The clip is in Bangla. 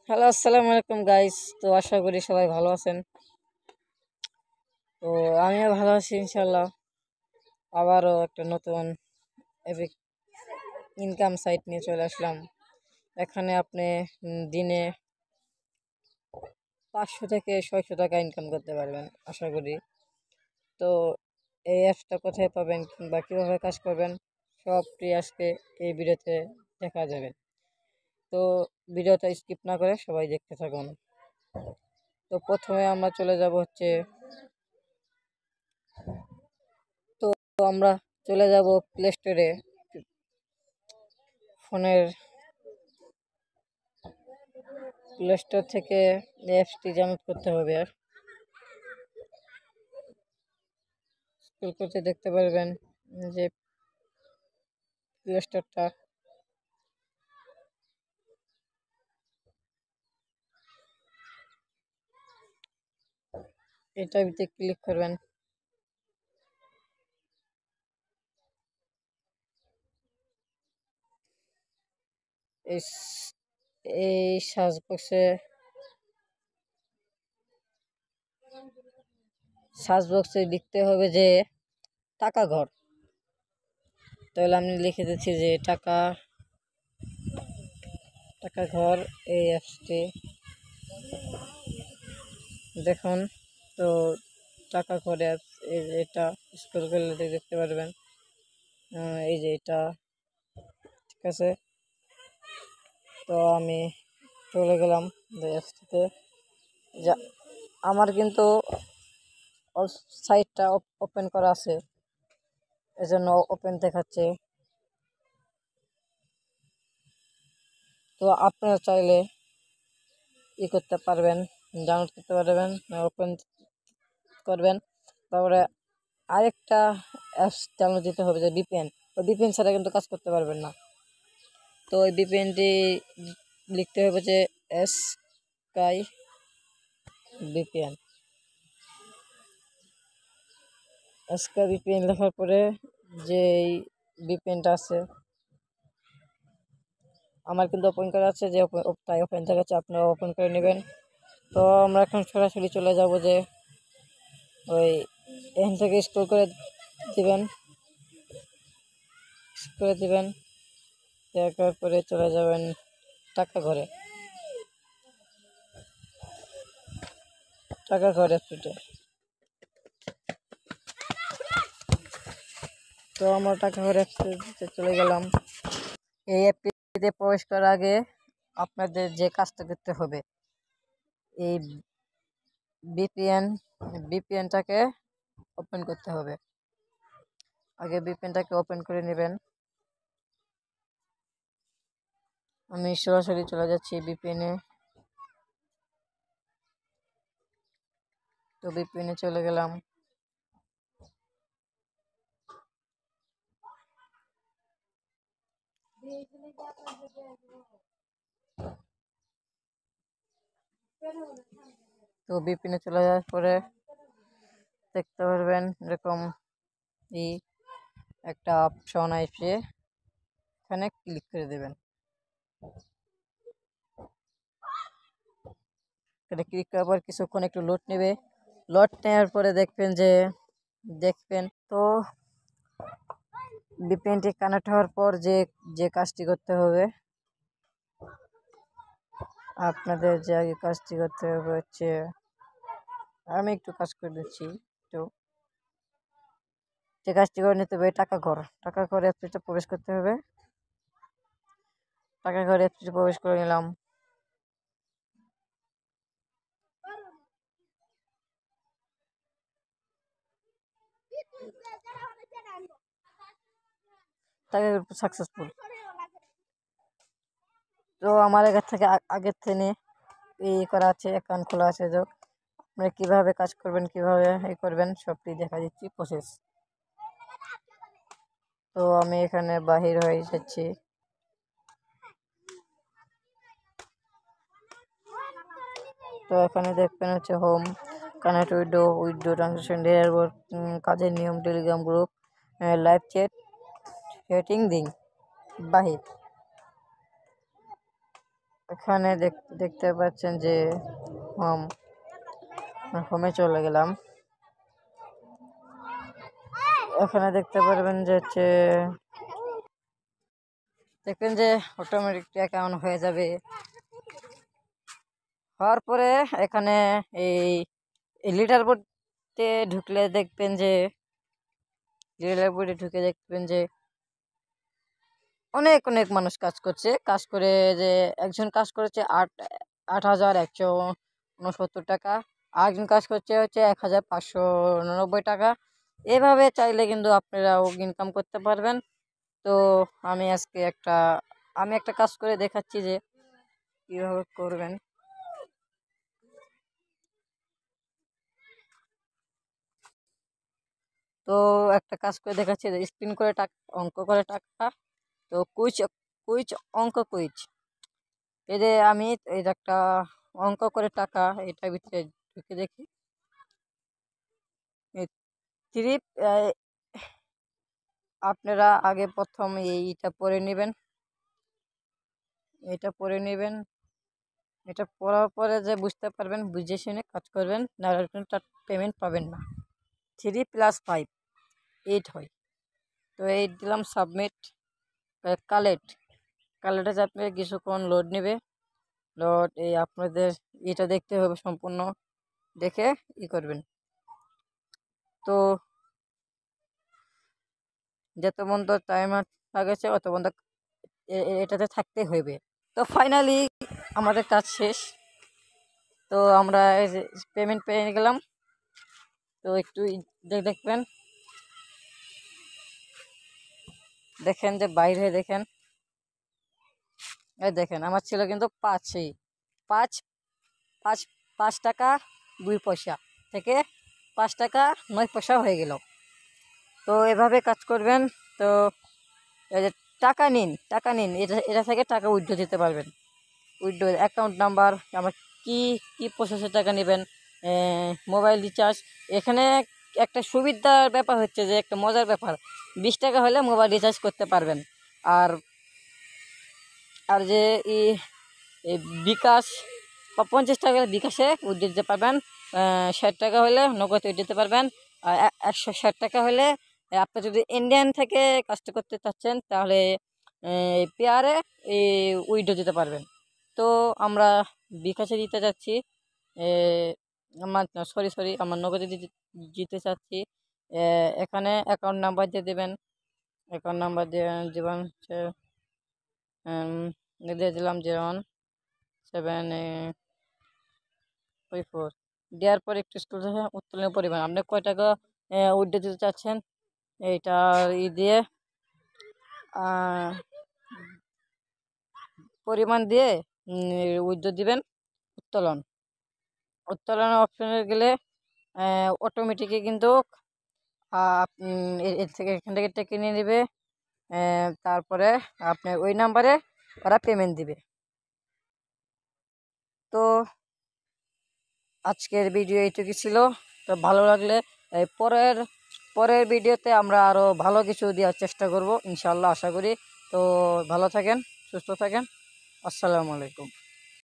হ্যালো, আসসালামু আলাইকুম গাইস। তো আশা করি সবাই ভালো আছেন। তো আমিও ভালো আছি ইনশাল্লাহ। আবারও একটা নতুন এপিক ইনকাম সাইট নিয়ে চলে আসলাম। এখানে আপনি দিনে 500 থেকে 600 টাকা ইনকাম করতে পারবেন আশা করি। তো এই অ্যাপসটা কোথায় পাবেন কিংবা কীভাবে কাজ করবেন সবটি আজকে এই ভিডিওতে দেখা যাবে। তো ভিডিওটা স্কিপ না করে সবাই দেখতে থাকুন। তো প্রথমে আমরা চলে যাব হচ্ছে তো আমরা চলে যাব প্লে স্টোরে। ফোনের প্লে স্টোর থেকে অ্যাপসটি ডাউনলোড করতে হবে। স্ক্রল করতে দেখতে পারবেন যে প্লে স্টোরটা, এটাতে ক্লিক করবেন। এই এই সার্চ বক্সে লিখতে হবে যে টাকা ঘর। তাহলে আমি লিখে দিচ্ছি যে টাকা ঘর। এই অ্যাপসটি দেখুন। তো টাকা ঘর অ্যাপস, এই যে এটা স্ক্রল করলে দেখতে পারবেন। এই যে এটা, ঠিক আছে। তো আমি চলে গেলাম অ্যাপসটিতে। যা আমার কিন্তু সাইটটা ওপেন করা আছে, এজন্য ওপেন দেখাচ্ছে। তো আপনারা চাইলে করতে পারবেন, ডাউনলোড করতে পারবেন, ওপেন করবেন। তারপরে আরেকটা অ্যাপস ডাউনলোড দিতে হবে যে ভিপিএন। ওই ভিপিএন ছাড়া কিন্তু কাজ করতে পারবেন না। তো ওই ভিপিএনটি লিখতে হবে যে স্কাই ভিপিএন। স্কাই ভিপিএন লেখার পরে যে ভিপিএনটা আছে, আমার কিন্তু ওপেন করা আছে, যে তাই ওপেন দেখাচ্ছে, আপনারা ওপেন করে নেবেন। তো আমরা এখন সরাসরি চলে যাব যে ওই এখান থেকে স্ক্রল করে দিবেন। দেখার পরে চলে যাবেন টাকা ঘরে অ্যাপসটিতে। তো আমরা টাকা ঘরে অ্যাপসটিতে চলে গেলাম। এই অ্যাপটিতে প্রবেশ করার আগে আপনাদের যে কাজটা করতে হবে, এই ভিপিএনটাকে ওপেন করতে হবে। আগে ভিপিএনটাকে ওপেন করে নেবেন। আমি সরাসরি চলে যাচ্ছি ভিপিএনে। তো ভিপিএনে চলে গেলাম। তো ভিপিএনে চলে যাওয়ার পরে দেখতে পারবেন এরকম একটা অপশন আসবে, এখানে ক্লিক করে দেবেন। এটা ক্লিক করার পর কিছুক্ষণ একটু লোড নেবে। লোড নেওয়ার পরে দেখবেন তো ভিপিএনটি কানেক্ট হওয়ার পর যে কাজটি করতে হবে, আপনাদের যে আগে কাজটি করতে হবে হচ্ছে, আমি একটু কাজ করে দিচ্ছি। তো যে কাজটি করে নিতে হবে টাকা ঘর অ্যাপসটিতে প্রবেশ করতে হবে। টাকা ঘর অ্যাপসটিতে প্রবেশ করে নিলাম। টাকা সাকসেসফুল। তো আমার আগের থেকে করা আছে, অ্যাকাউন্ট খোলা আছে। তো আপনারা কীভাবে কাজ করবেন, কীভাবে করবেন সবটি দেখা দিচ্ছি প্রসেস। তো আমি এখানে বাহির হয়ে যাচ্ছি। তো এখানে দেখবেন হচ্ছে হোম, কানেক্ট উইডো ট্রানজেকশন, কাজের নিয়ম, Telegram group, live chat, setting দিন বাহির। এখানে দেখতে পাচ্ছেন যে হোম হোমে চলে গেলাম। এখানে দেখতে পারবেন যে দেখবেন যে অটোমেটিক অ্যাকাউন্ট হয়ে যাবে। হওয়ার পরে এখানে এই লিডার বোর্ডে ঢুকলে দেখবেন যে লিডার বোর্ডে ঢুকে দেখবেন যে অনেক অনেক মানুষ কাজ করছে। কাজ করে যে একজন কাজ করেছে ৮,১৬৯ টাকা, আরেকজন কাজ করছে হচ্ছে ১,৫৯৯ টাকা। এভাবে চাইলে কিন্তু আপনারাও ইনকাম করতে পারবেন। তো আমি আজকে আমি একটা কাজ করে দেখাচ্ছি যে কীভাবে করবেন। তো একটা কাজ করে দেখাচ্ছি যে স্পিন করে টাকা, অঙ্ক করে টাকা। তো কুইজ কুইজ অঙ্ক কুইজ, এই যে আমি এই যে একটা অঙ্ক করে টাকা, এটার ভিতরে ঢুকে দেখি। থ্রি আপনারা আগে প্রথম এইটা পড়ে নেবেন, এটা পড়ে নেবেন। এটা পড়ার পরে যে বুঝতে পারবেন, বুঝে শুনে কাজ করবেন, নাহলে কিন্তু তার পেমেন্ট পাবেন না। 3+5 8 হয়। তো 8 দিলাম, সাবমিট। কালেক্টে চাপলে কিছুক্ষণ লোড নেবে। লোড আপনাদের এটা দেখতে হবে, সম্পূর্ণ দেখে করবেন। তো যত পর্যন্ত টাইমার থাকছে অত পর্যন্ত এটাতে থাকতে হইবে। তো ফাইনালি আমাদের কাজ শেষ। তো আমরা পেমেন্ট পেয়ে গেলাম। তো একটু দেখবেন, দেখেন যে বাইরে দেখেন, এই দেখেন আমার ছিল কিন্তু 5 5 5 টাকা 2 পয়সা থেকে 5 টাকা 9 পয়সা হয়ে গেল। তো এভাবে কাজ করবেন। তো এই যে টাকা নিন এটা থেকে টাকা উইথড্র দিতে পারবেন। উইথড্র অ্যাকাউন্ট নাম্বার, আমার কি প্রসেসে টাকা নেবেন, মোবাইল রিচার্জ। এখানে একটা সুবিধার ব্যাপার হচ্ছে যে একটা মজার ব্যাপার, 20 টাকা হলে মোবাইল রিচার্জ করতে পারবেন। আর যে বিকাশ 50 টাকা হলে বিকাশে উইথড্র দিতে পারবেন, 60 টাকা হলে নগদ উইথড্র দিতে পারবেন, আর 160 টাকা হলে আপনি যদি ইন্ডিয়ান থেকে কাজটা করতে চাচ্ছেন তাহলে পেয়ারে উইথড্র দিতে পারবেন। তো আমরা বিকাশে দিতে যাচ্ছি, আমার আমার নগদে দিতে চাচ্ছি। এখানে অ্যাকাউন্ট নাম্বার দিয়ে দেবেন, অ্যাকাউন্ট নাম্বার দেবেন দিয়ে দিলাম 0174। দেওয়ার পর একটু স্কুল থেকে উত্তোলনের পরিমাণ, আপনি কয় টাকা উইথড্র দিতে চাচ্ছেন এইটা দিয়ে পরিমাণ দিয়ে উইথড্র দিবেন। উত্তোলন অপশনে গেলে অটোমেটিকই কিন্তু এখান থেকে টেকে নিয়ে নেবে। তারপরে আপনার ওই নাম্বারে ওরা পেমেন্ট দিবে। তো আজকের ভিডিও এইটুকু ছিল। তো ভালো লাগলে পরের ভিডিওতে আমরা আরও ভালো কিছু দেওয়ার চেষ্টা করব ইনশাল্লাহ, আশা করি। তো ভালো থাকেন, সুস্থ থাকেন, আসসালামু আলাইকুম।